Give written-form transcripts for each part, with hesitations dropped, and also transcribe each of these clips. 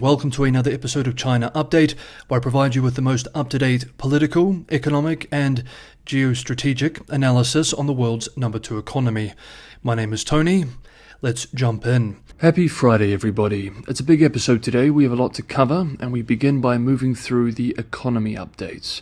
Welcome to another episode of China Update, where I provide you with the most up-to-date political, economic, and geostrategic analysis on the world's number 2 economy. My name is Tony. Let's jump in. Happy Friday, everybody. It's a big episode today. We have a lot to cover, and we begin by moving through the economy updates.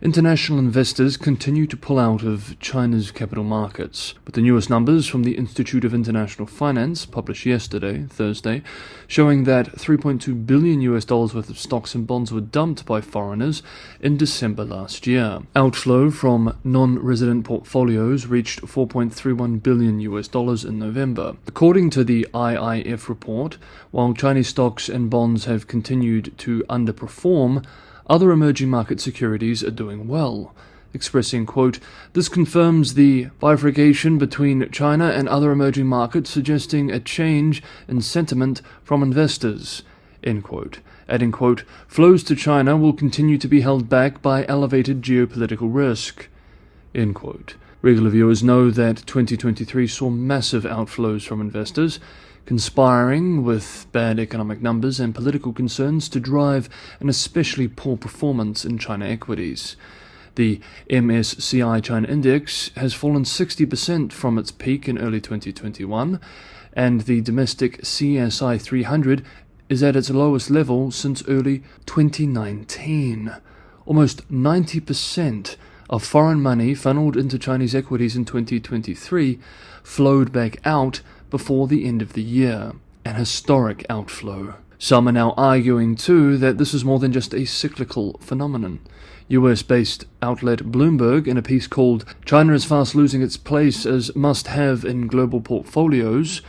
International investors continue to pull out of China's capital markets, with the newest numbers from the Institute of International Finance, published yesterday, Thursday, showing that $3.2 billion worth of stocks and bonds were dumped by foreigners in December last year. Outflow from non-resident portfolios reached $4.31 billion in November. According to the IIF report, while Chinese stocks and bonds have continued to underperform, other emerging market securities are doing well, expressing, quote, "This confirms the bifurcation between China and other emerging markets, suggesting a change in sentiment from investors," end quote. Adding, quote, "Flows to China will continue to be held back by elevated geopolitical risk," end quote. Regular viewers know that 2023 saw massive outflows from investors, conspiring with bad economic numbers and political concerns to drive an especially poor performance in China equities. The MSCI China Index has fallen 60% from its peak in early 2021, and the domestic CSI 300 is at its lowest level since early 2019. Almost 90% of foreign money funneled into Chinese equities in 2023 flowed back out before the end of the year, an historic outflow. Some are now arguing too that this is more than just a cyclical phenomenon. US-based outlet Bloomberg, in a piece called "China is fast losing its place as must-have in global portfolios,"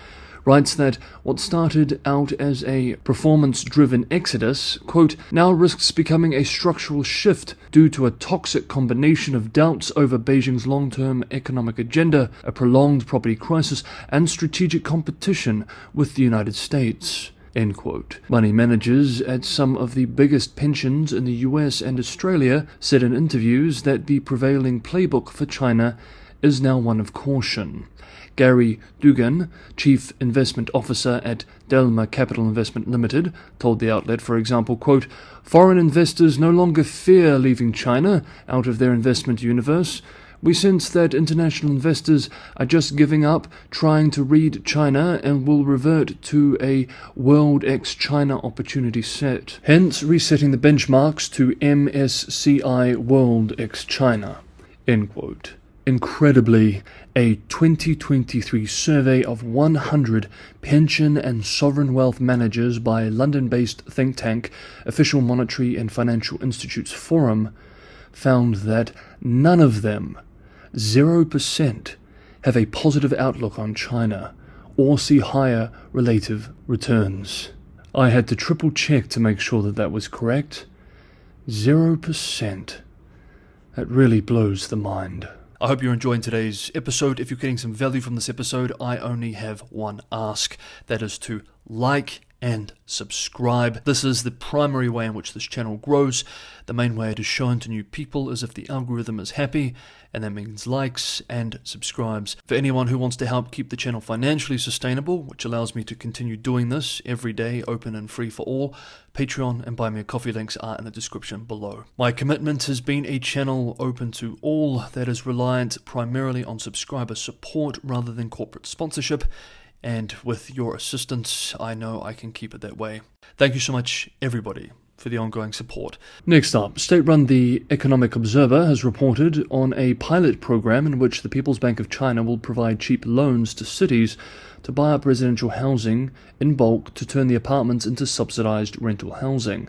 writes that what started out as a performance-driven exodus, quote, "now risks becoming a structural shift due to a toxic combination of doubts over Beijing's long-term economic agenda, a prolonged property crisis, and strategic competition with the United States," end quote. Money managers at some of the biggest pensions in the US and Australia said in interviews that the prevailing playbook for China is now one of caution. Gary Dugan, Chief Investment Officer at Delma Capital Investment Limited, told the outlet, for example, quote, "Foreign investors no longer fear leaving China out of their investment universe. We sense that international investors are just giving up trying to read China and will revert to a World ex-China opportunity set, hence resetting the benchmarks to MSCI World ex-China," end quote. Incredibly, a 2023 survey of 100 pension and sovereign wealth managers by London-based think tank Official Monetary and Financial Institutes Forum found that none of them, 0%, have a positive outlook on China or see higher relative returns. I had to triple check to make sure that was correct. 0%. That really blows the mind. I hope you're enjoying today's episode. If you're getting some value from this episode, I only have one ask. That is to like and subscribe. This is the primary way in which this channel grows. The main way it is shown to new people is if the algorithm is happy, and that means likes and subscribes. For anyone who wants to help keep the channel financially sustainable, which allows me to continue doing this every day, open and free for all, Patreon and Buy Me a Coffee links are in the description below. My commitment has been a channel open to all that is reliant primarily on subscriber support rather than corporate sponsorship, and with your assistance, I know I can keep it that way. Thank you so much, everybody, for the ongoing support. Next up, state-run The Economic Observer has reported on a pilot program in which the People's Bank of China will provide cheap loans to cities to buy up residential housing in bulk to turn the apartments into subsidized rental housing.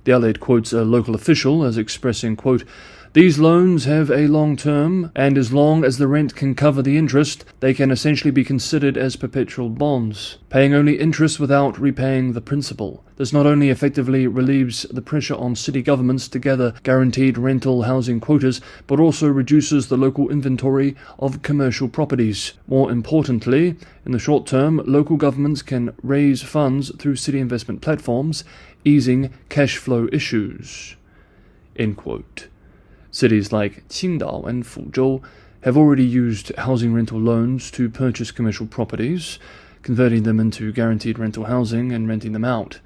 The outlet quotes a local official as expressing, quote, "These loans have a long term, and as long as the rent can cover the interest, they can essentially be considered as perpetual bonds, paying only interest without repaying the principal. This not only effectively relieves the pressure on city governments to gather guaranteed rental housing quotas, but also reduces the local inventory of commercial properties. More importantly, in the short term, local governments can raise funds through city investment platforms, easing cash flow issues," end quote. Cities like Qingdao and Fuzhou have already used housing rental loans to purchase commercial properties, converting them into guaranteed rental housing and renting them out.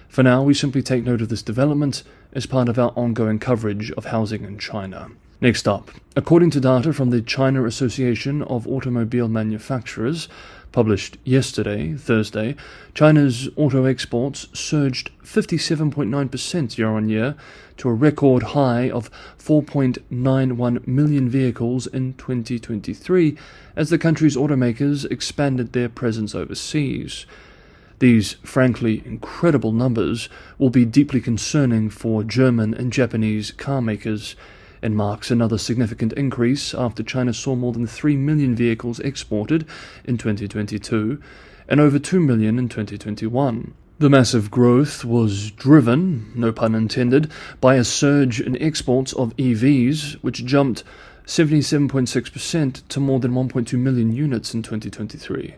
For now, we simply take note of this development as part of our ongoing coverage of housing in China. Next up, according to data from the China Association of Automobile Manufacturers, published yesterday, Thursday, China's auto exports surged 57.9% year-on-year to a record high of 4.91 million vehicles in 2023 as the country's automakers expanded their presence overseas. These frankly incredible numbers will be deeply concerning for German and Japanese car makers, and marks another significant increase after China saw more than 3 million vehicles exported in 2022 and over 2 million in 2021. The massive growth was driven, no pun intended, by a surge in exports of EVs, which jumped 77.6% to more than 1.2 million units in 2023.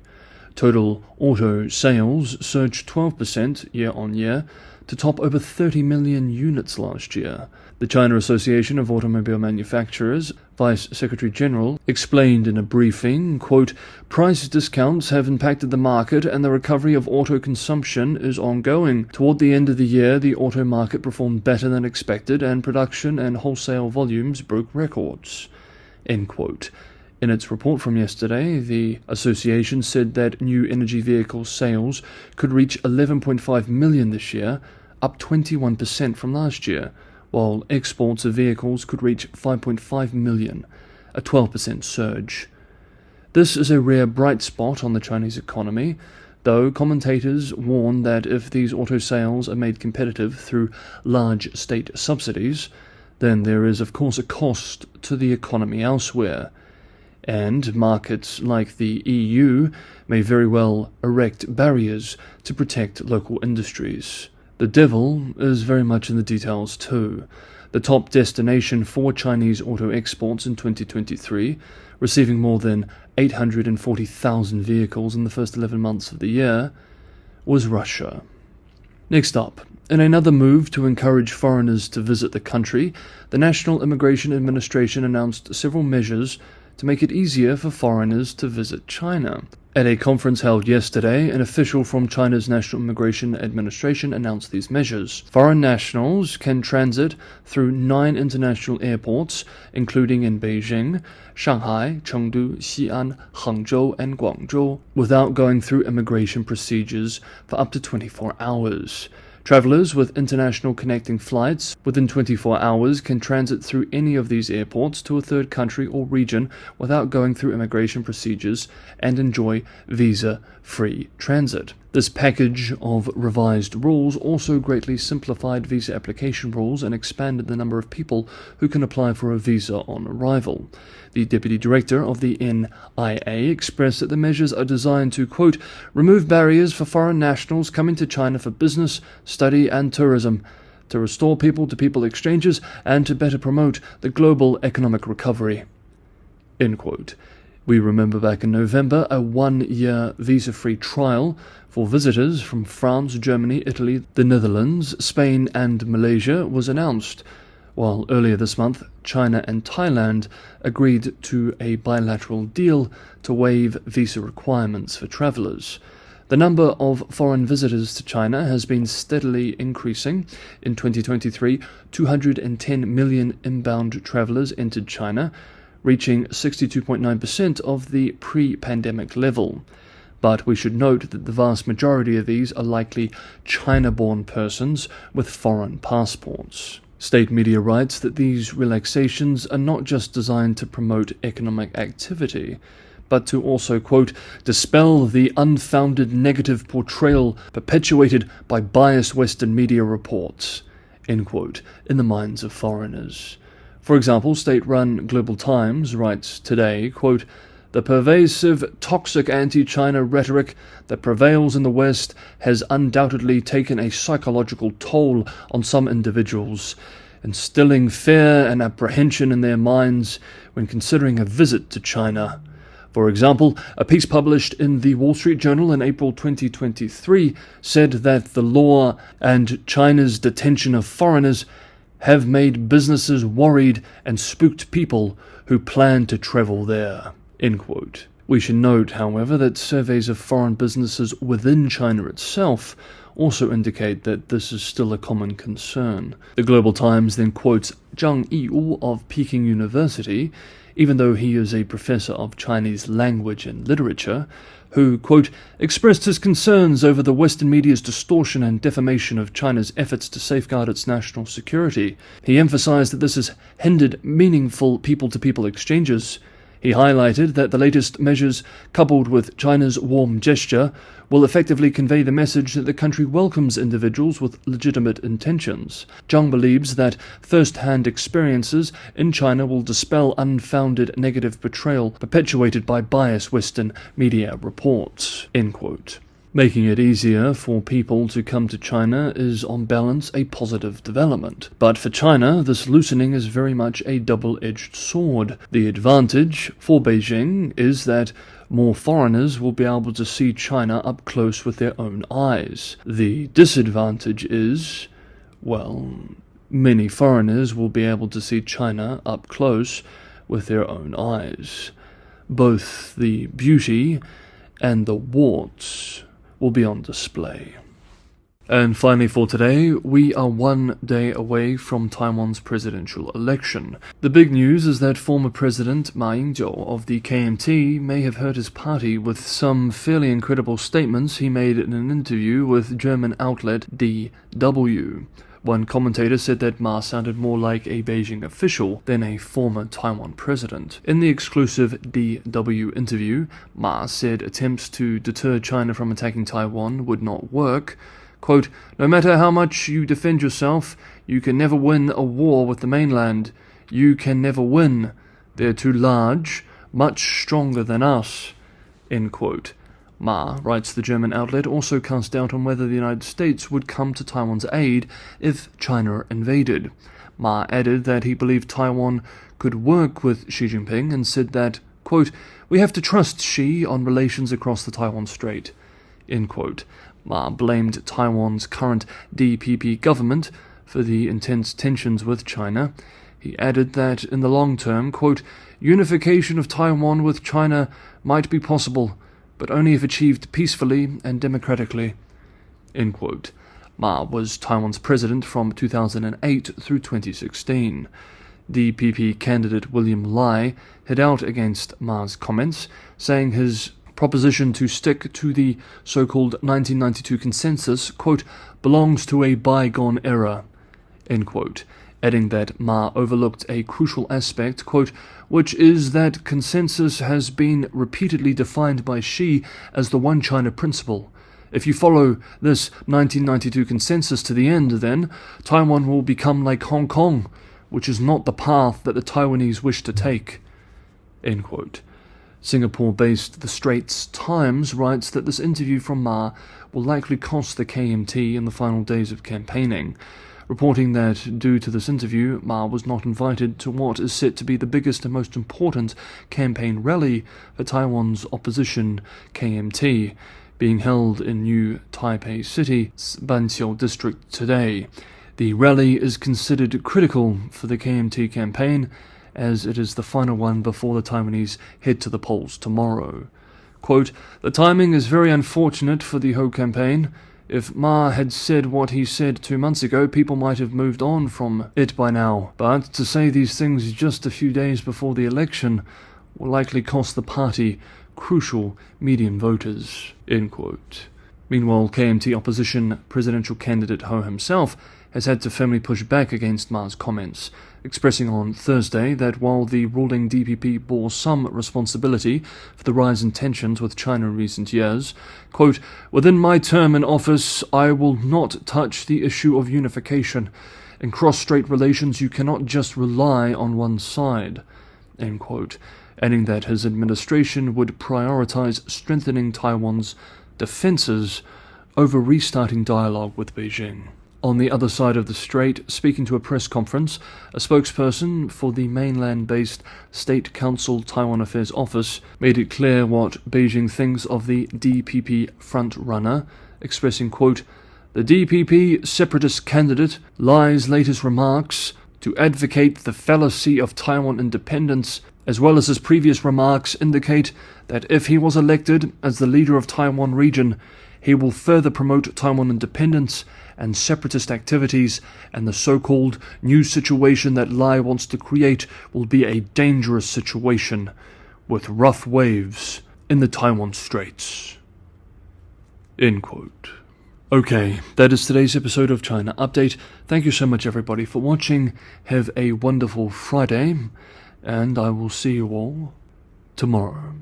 Total auto sales surged 12% year-on-year to top over 30 million units last year. The China Association of Automobile Manufacturers Vice Secretary General explained in a briefing, quote, "Price discounts have impacted the market and the recovery of auto consumption is ongoing. Toward the end of the year, the auto market performed better than expected and production and wholesale volumes broke records." End quote. In its report from yesterday, the association said that new energy vehicle sales could reach 11.5 million this year, up 21% from last year, while exports of vehicles could reach 5.5 million, a 12% surge. This is a rare bright spot on the Chinese economy, though commentators warn that if these auto sales are made competitive through large state subsidies, then there is of course a cost to the economy elsewhere, and markets like the EU may very well erect barriers to protect local industries. The devil is very much in the details too. The top destination for Chinese auto exports in 2023, receiving more than 840,000 vehicles in the first 11 months of the year, was Russia. Next up, in another move to encourage foreigners to visit the country, the National Immigration Administration announced several measures to make it easier for foreigners to visit China. At a conference held yesterday, an official from China's National Immigration Administration announced these measures. Foreign nationals can transit through 9 international airports, including in Beijing, Shanghai, Chengdu, Xi'an, Hangzhou, and Guangzhou, without going through immigration procedures for up to 24 hours. Travelers with international connecting flights within 24 hours can transit through any of these airports to a third country or region without going through immigration procedures and enjoy visa-free transit. This package of revised rules also greatly simplified visa application rules and expanded the number of people who can apply for a visa on arrival. The deputy director of the NIA expressed that the measures are designed to, quote, remove barriers for foreign nationals coming to China for business, study, and tourism, to restore people-to-people exchanges, and to better promote the global economic recovery. End quote. We remember back in November a 1-year visa-free trial for visitors from France, Germany, Italy, the Netherlands, Spain, and Malaysia was announced, while earlier this month China and Thailand agreed to a bilateral deal to waive visa requirements for travelers. The number of foreign visitors to China has been steadily increasing. In 2023, 210 million inbound travelers entered China, reaching 62.9% of the pre-pandemic level. But we should note that the vast majority of these are likely China-born persons with foreign passports. State media writes that these relaxations are not just designed to promote economic activity, but to also, quote, dispel the unfounded negative portrayal perpetuated by biased Western media reports, end quote, in the minds of foreigners. For example, state-run Global Times writes today, quote, the pervasive, toxic anti-China rhetoric that prevails in the West has undoubtedly taken a psychological toll on some individuals, instilling fear and apprehension in their minds when considering a visit to China. For example, a piece published in the Wall Street Journal in April 2023 said that the law and China's detention of foreigners have made businesses worried and spooked people who plan to travel there. End quote. We should note, however, that surveys of foreign businesses within China itself also indicate that this is still a common concern. The Global Times then quotes Zhang Yiwu of Peking University, even though he is a professor of Chinese language and literature, who, quote, expressed his concerns over the Western media's distortion and defamation of China's efforts to safeguard its national security. He emphasized that this has hindered meaningful people-to-people exchanges. He highlighted that the latest measures, coupled with China's warm gesture, will effectively convey the message that the country welcomes individuals with legitimate intentions. Zhang believes that first-hand experiences in China will dispel unfounded negative portrayal perpetuated by biased Western media reports, end quote. Making it easier for people to come to China is, on balance, a positive development. But for China, this loosening is very much a double-edged sword. The advantage for Beijing is that more foreigners will be able to see China up close with their own eyes. The disadvantage is, well, many foreigners will be able to see China up close with their own eyes. Both the beauty and the warts will be on display. And finally for today, we are 1 day away from Taiwan's presidential election. The big news is that former President Ma Ying-jeou of the KMT may have hurt his party with some fairly incredible statements he made in an interview with German outlet DW. One commentator said that Ma sounded more like a Beijing official than a former Taiwan president. In the exclusive DW interview, Ma said attempts to deter China from attacking Taiwan would not work. Quote, no matter how much you defend yourself, you can never win a war with the mainland. You can never win. They're too large, much stronger than us. End quote. Ma, writes the German outlet, also cast doubt on whether the United States would come to Taiwan's aid if China invaded. Ma added that he believed Taiwan could work with Xi Jinping and said that, quote, we have to trust Xi on relations across the Taiwan Strait. End quote. Ma blamed Taiwan's current DPP government for the intense tensions with China. He added that in the long term, quote, unification of Taiwan with China might be possible, but only if achieved peacefully and democratically, end quote. Ma was Taiwan's president from 2008 through 2016. DPP candidate William Lai hit out against Ma's comments, saying his proposition to stick to the so-called 1992 consensus, quote, belongs to a bygone era, end quote, adding that Ma overlooked a crucial aspect, quote, which is that consensus has been repeatedly defined by Xi as the One China principle. If you follow this 1992 consensus to the end, then Taiwan will become like Hong Kong, which is not the path that the Taiwanese wish to take, end quote. Singapore-based The Straits Times writes that this interview from Ma will likely cost the KMT in the final days of campaigning, reporting that due to this interview, Ma was not invited to what is set to be the biggest and most important campaign rally for Taiwan's opposition KMT, being held in New Taipei City's Banqiao district today. The rally is considered critical for the KMT campaign, as it is the final one before the Taiwanese head to the polls tomorrow. Quote, the timing is very unfortunate for the Ho campaign. If Ma had said what he said 2 months ago, people might have moved on from it by now. But to say these things just a few days before the election will likely cost the party crucial median voters, end quote. Meanwhile, KMT opposition presidential candidate Ho himself has had to firmly push back against Ma's comments, expressing on Thursday that while the ruling DPP bore some responsibility for the rise in tensions with China in recent years, quote, within my term in office, I will not touch the issue of unification. In cross-strait relations, you cannot just rely on one side, end quote, adding that his administration would prioritize strengthening Taiwan's defenses over restarting dialogue with Beijing. On the other side of the strait, speaking to a press conference, a spokesperson for the mainland-based State Council Taiwan Affairs Office made it clear what Beijing thinks of the DPP front-runner, expressing, quote, the DPP separatist candidate Lai's latest remarks to advocate the fallacy of Taiwan independence, as well as his previous remarks, indicate that if he was elected as the leader of Taiwan region, He will further promote Taiwan independence and separatist activities, and the so-called new situation that Lai wants to create will be a dangerous situation with rough waves in the Taiwan Straits." End quote. Okay, that is today's episode of China Update. Thank you so much everybody for watching. Have a wonderful Friday, and I will see you all tomorrow.